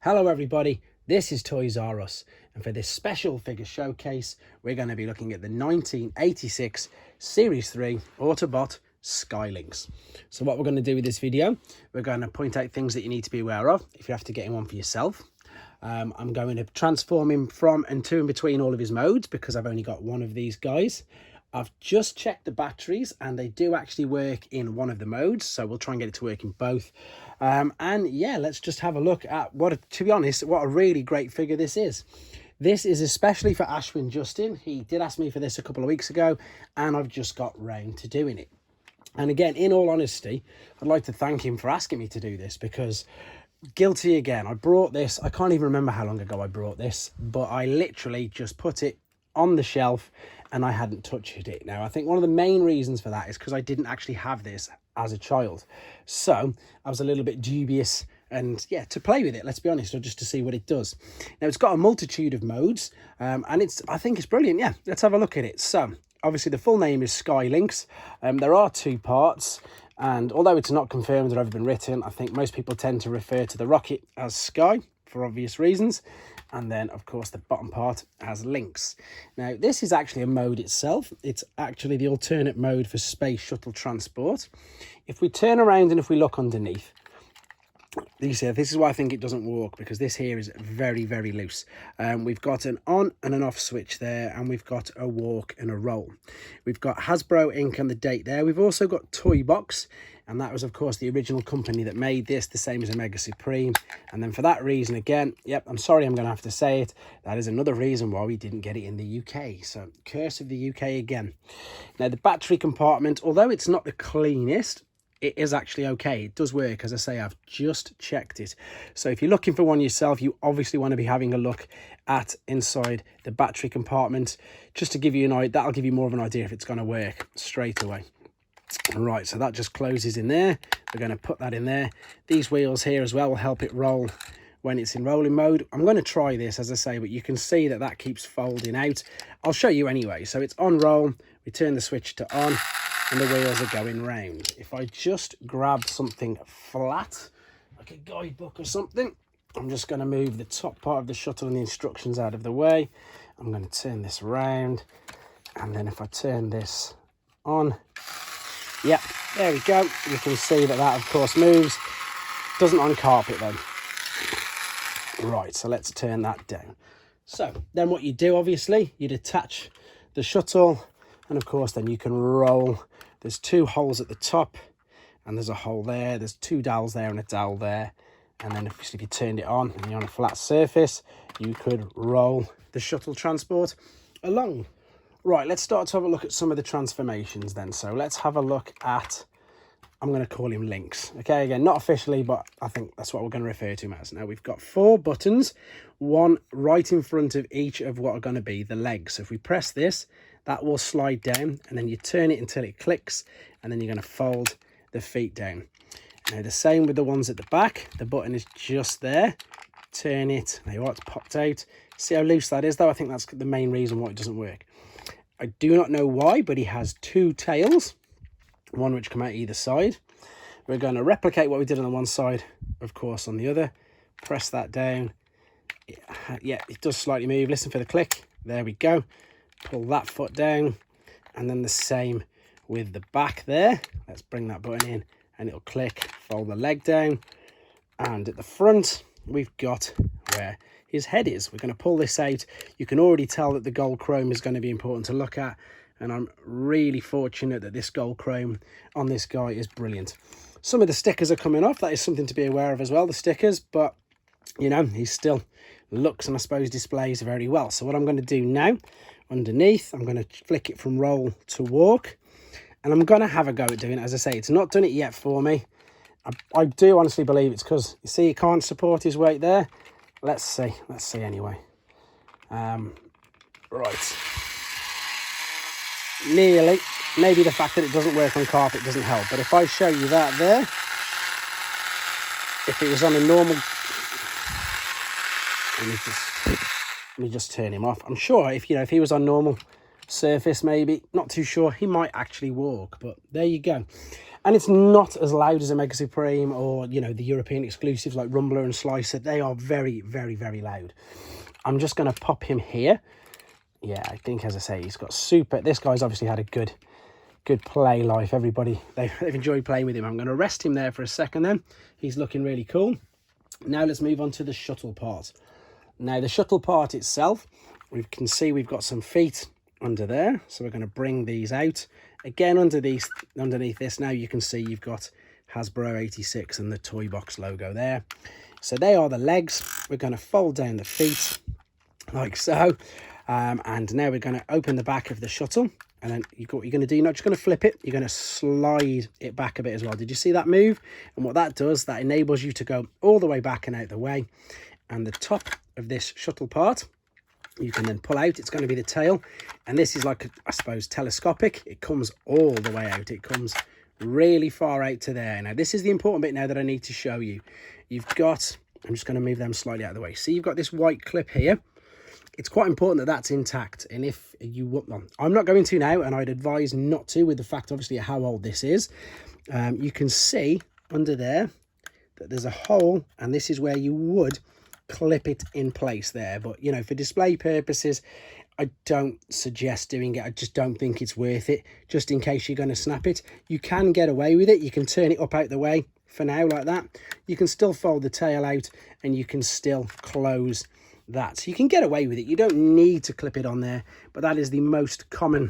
Hello everybody, this is Toys R Us, and for this special figure showcase we're going to be looking at the 1986 Series 3 Autobot Sky Lynx. So what we're going to do with this video, we're going to point out things that you need to be aware of if you have to get in one for yourself. I'm going to transform him from and to and between all of his modes because I've only got one of these guys. I've just checked the batteries and they do actually work in one of the modes, so we'll try and get it to work in both. And yeah, let's just have a look at to be honest, what a really great figure this is. This is especially for Ashwin Justin. He did ask me for this a couple of weeks ago and I've just got round to doing it. And again, in all honesty, I'd like to thank him for asking me to do this because guilty again. I brought this, I can't even remember how long ago I brought this, but I literally just put it on the shelf and I hadn't touched it. Now, I think one of the main reasons for that is because I didn't actually have this as a child. So I was a little bit dubious and yeah, to play with it, let's be honest, or just to see what it does. Now, it's got a multitude of modes and I think it's brilliant. Yeah, let's have a look at it. So obviously the full name is Sky Lynx. There are two parts. And although it's not confirmed or ever been written, I think most people tend to refer to the rocket as Sky for obvious reasons. And then, of course, the bottom part as Lynx. Now, this is actually a mode itself. It's actually the alternate mode for space shuttle transport. If we turn around and if we look underneath, you see, this is why I think it doesn't work, because this here is very, very loose. We've got an on and an off switch there, and we've got a walk and a roll. We've got Hasbro ink and the date there. We've also got Toy Box, and that was, of course, the original company that made this, the same as Omega Supreme. And then for that reason, again, yep, I'm sorry I'm going to have to say it, that is another reason why we didn't get it in the UK. So, curse of the UK again. Now, the battery compartment, although it's not the cleanest, it is actually okay. It does work. As I say, I've just checked it. So if you're looking for one yourself, you obviously want to be having a look at inside the battery compartment, just to give you an idea. That'll give you more of an idea if it's going to work straight away. Right, so that just closes in there. We're going to put that in there. These wheels here as well will help it roll when it's in rolling mode. I'm going to try this, as I say, but you can see that that keeps folding out. I'll show you anyway. So it's on roll. We turn the switch to on, and the wheels are going round. If I just grab something flat, like a guidebook or something, I'm just going to move the top part of the shuttle and the instructions out of the way. I'm going to turn this around, and then if I turn this on, yep, there we go. You can see that that, of course, moves. Doesn't on carpet, though. Right, so let's turn that down. So then what you do, obviously, you'd attach the shuttle, and, of course, then you can roll. There's two holes at the top, and there's a hole there. There's two dowels there and a dowel there. And then if you turned it on and you're on a flat surface, you could roll the shuttle transport along. Right, let's start to have a look at some of the transformations then. So let's have a look at, I'm going to call him Lynx. Okay, again, not officially, but I think that's what we're going to refer to him as. Now, we've got 4 buttons, one right in front of each of what are going to be the legs. So if we press this, that will slide down, and then you turn it until it clicks, and then you're going to fold the feet down. Now, the same with the ones at the back. The button is just there. Turn it. Now, it's popped out. See how loose that is, though? I think that's the main reason why it doesn't work. I do not know why, but he has 2 tails, one which come out either side. We're going to replicate what we did on the one side, of course, on the other. Press that down. Yeah, it does slightly move. Listen for the click. There we go. Pull that foot down, and then the same with the back there. Let's bring that button in, and it'll click. Fold the leg down, and at the front, we've got where his head is. We're going to pull this out. You can already tell that the gold chrome is going to be important to look at, and I'm really fortunate that this gold chrome on this guy is brilliant. Some of the stickers are coming off. That is something to be aware of as well, the stickers, but you know, he still looks and I suppose displays very well. So what I'm going to do now, underneath, I'm going to flick it from roll to walk, and I'm going to have a go at doing it. As I say, it's not done it yet for me. I do honestly believe it's because, you see, he can't support his weight there. Let's see anyway. Right. Nearly. Maybe the fact that it doesn't work on carpet doesn't help, but if I show you that there, if it was on a normal, let me just turn him off. I'm sure if he was on normal surface maybe. Not too sure. He might actually walk, but there you go. And it's not as loud as a Mega Supreme or, you know, the European exclusives like Rumbler and Slicer. They are very, very, very loud. I'm just going to pop him here. Yeah, I think, as I say, he's got super... This guy's obviously had a good play life. Everybody, they've enjoyed playing with him. I'm going to rest him there for a second then. He's looking really cool. Now let's move on to the shuttle part. Now, the shuttle part itself, we can see we've got some feet under there. So we're going to bring these out. Again, underneath this, now you can see you've got Hasbro 86 and the Toy Box logo there. So they are the legs. We're going to fold down the feet like so. And now we're going to open the back of the shuttle. And then what you're going to do, you're not just going to flip it, you're going to slide it back a bit as well. Did you see that move? And what that does, that enables you to go all the way back and out the way. And the top of this shuttle part, you can then pull out. It's going to be the tail. And this is like, I suppose, telescopic. It comes all the way out. It comes really far out to there. Now, this is the important bit now that I need to show you. You've got, I'm just going to move them slightly out of the way. See, you've got this white clip here. It's quite important that that's intact. And if you want them, I'm not going to now, and I'd advise not to, with the fact, obviously, how old this is. You can see under there that there's a hole, and this is where you would clip it in place there. But, you know, for display purposes, I don't suggest doing it. I just don't think it's worth it, just in case you're going to snap it. You can get away with it. You can turn it up out the way for now like that. You can still fold the tail out, and you can still close that. So you can get away with it. You don't need to clip it on there, but that is the most common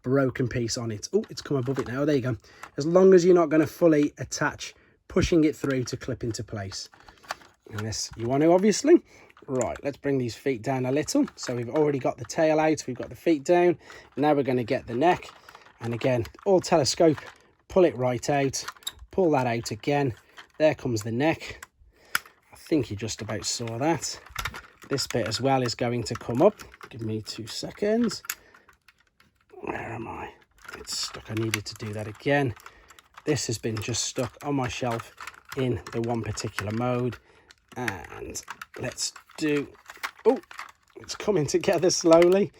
broken piece on it. Oh, it's come above it now. There you go. As long as you're not going to fully attach, pushing it through to clip into place. Unless you want to, obviously. Right, let's bring these feet down a little. So we've already got the tail out, we've got the feet down. Now we're going to get the neck. And again, all telescope, pull it right out, pull that out again. There comes the neck. I think you just about saw that. This bit as well is going to come up. Give me 2 seconds. Where am I? It's stuck. I needed to do that again. This has been just stuck on my shelf in the one particular mode. And let's do... Oh, it's coming together slowly.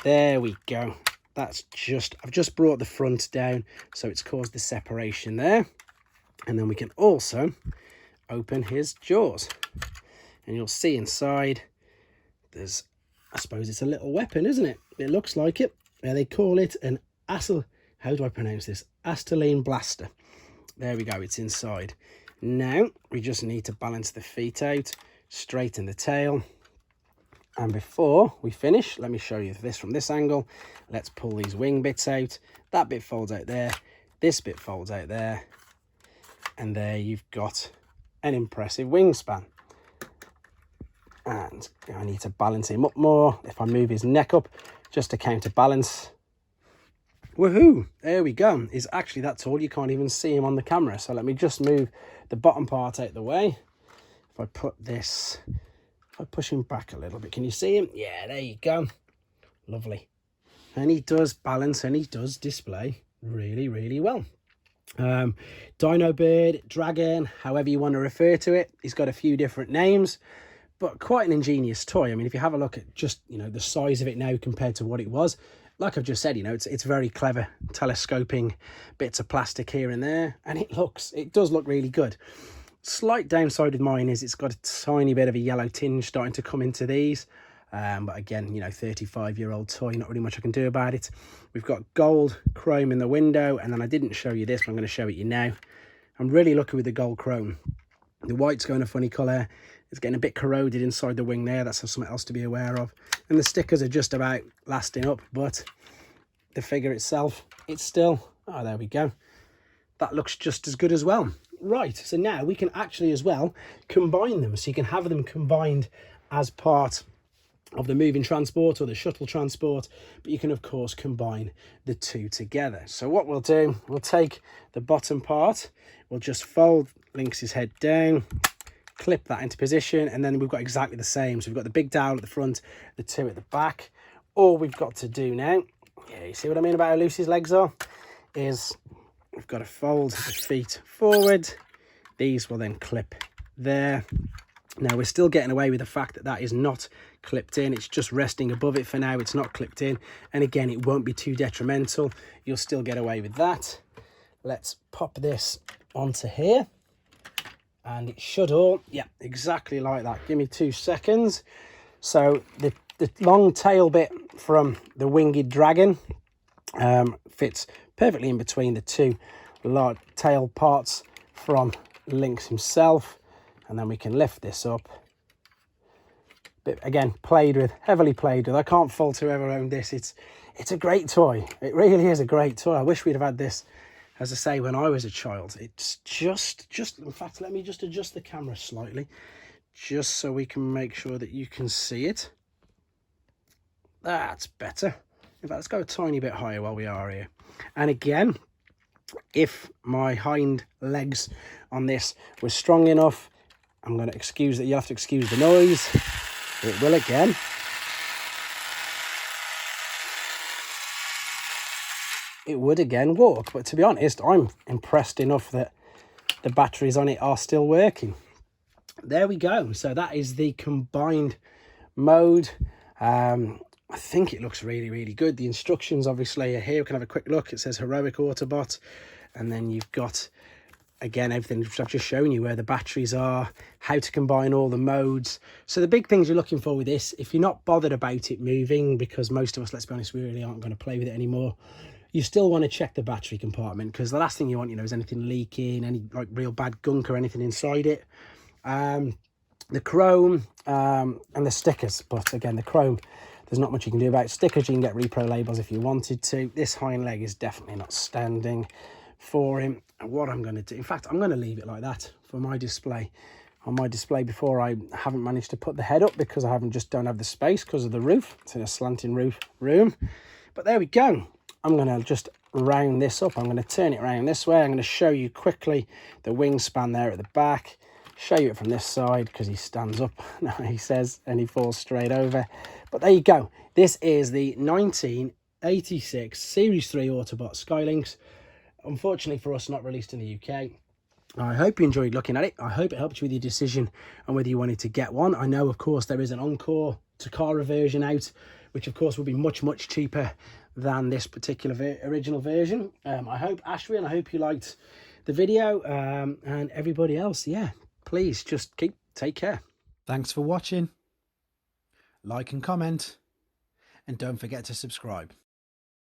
There we go. That's just... I've just brought the front down, so it's caused the separation there. And then we can also open his jaws. And you'll see inside there's... I suppose it's a little weapon, isn't it? It looks like it. They call it an how do I pronounce this? Astelline blaster. There we go. It's inside. Now we just need to balance the feet out, straighten the tail. And before we finish, let me show you this from this angle. Let's pull these wing bits out. That bit folds out there. This bit folds out there. And there you've got an impressive wingspan. And I need to balance him up more. If I move his neck up just to counterbalance. Woohoo! There we go. He's actually that tall, you can't even see him on the camera. So let me just move the bottom part out the way. If I put this, if I push him back a little bit, can you see him? Yeah, there you go. Lovely. And he does balance and he does display really, really well. Dino Bird, Dragon, however you want to refer to it. He's got a few different names, but quite an ingenious toy. I mean, if you have a look at just, you know, the size of it now compared to what it was, like I've just said, you know, it's very clever telescoping bits of plastic here and there, and it does look really good. Slight downside with mine is it's got a tiny bit of a yellow tinge starting to come into these. But again, you know, 35-year-old toy, not really much I can do about it. We've got gold chrome in the window, and then I didn't show you this, but I'm going to show it you now. I'm really lucky with the gold chrome. The white's going a funny colour. It's getting a bit corroded inside the wing there. That's something else to be aware of. And the stickers are just about lasting up, but the figure itself, it's still... Oh, there we go. That looks just as good as well. Right, so now we can actually as well combine them. So you can have them combined as part of the moving transport or the shuttle transport, but you can of course combine the two together. So what we'll do, we'll take the bottom part, we'll just fold Lynx's head down, clip that into position, and then we've got exactly the same. So we've got the big dowel at the front, the two at the back. All we've got to do now, yeah, you see what I mean about how loose his legs are, is we've got to fold the feet forward. These will then clip there. Now we're still getting away with the fact that that is not clipped in. It's just resting above it for now. It's not clipped in. And again, it won't be too detrimental. You'll still get away with that. Let's pop this onto here. And it should all, yeah, exactly like that. Give me 2 seconds. So the long tail bit from the winged dragon fits perfectly in between the 2 large tail parts from Lynx himself. And then we can lift this up. But again, heavily played with. I can't fault whoever owned this. It's a great toy. It really is a great toy. I wish we'd have had this, as I say, when I was a child. It's just, in fact, let me just adjust the camera slightly, just so we can make sure that you can see it. That's better. In fact, let's go a tiny bit higher while we are here. And again, if my hind legs on this were strong enough, I'm going to excuse that. You have to excuse the noise. It will again. It would again walk, but to be honest, I'm impressed enough that the batteries on it are still working. There we go. So that is the combined mode. I think it looks really, really good. The instructions obviously are here. We can have a quick look. It says heroic Autobot, and then you've got, again, everything which I've just shown you, where the batteries are, how to combine all the modes. So the big things you're looking for with this, if you're not bothered about it moving, because most of us, let's be honest, we really aren't going to play with it anymore, you still want to check the battery compartment, because the last thing you want, is anything leaking, any like real bad gunk or anything inside it. The chrome and the stickers, but again, the chrome, there's not much you can do about it. Stickers, you can get repro labels if you wanted to. This hind leg is definitely not standing for him. And what I'm going to do, in fact, I'm going to leave it like that for my display. On my display before, I haven't managed to put the head up because I don't have the space because of the roof. It's in a slanting roof room. But there we go. I'm going to just round this up. I'm going to turn it around this way. I'm going to show you quickly the wingspan there at the back. Show you it from this side because he stands up now, he says, and he falls straight over. But there you go. This is the 1986 Series 3 Autobot Sky Lynx. Unfortunately for us, not released in the UK. I hope you enjoyed looking at it. I hope it helped you with your decision on whether you wanted to get one. I know, of course, there is an Encore Takara version out, which, of course, will be much, much cheaper than this particular original version. I hope, Ashwin, I hope you liked the video. And everybody else, yeah, please just take care. Thanks for watching. Like and comment. And don't forget to subscribe.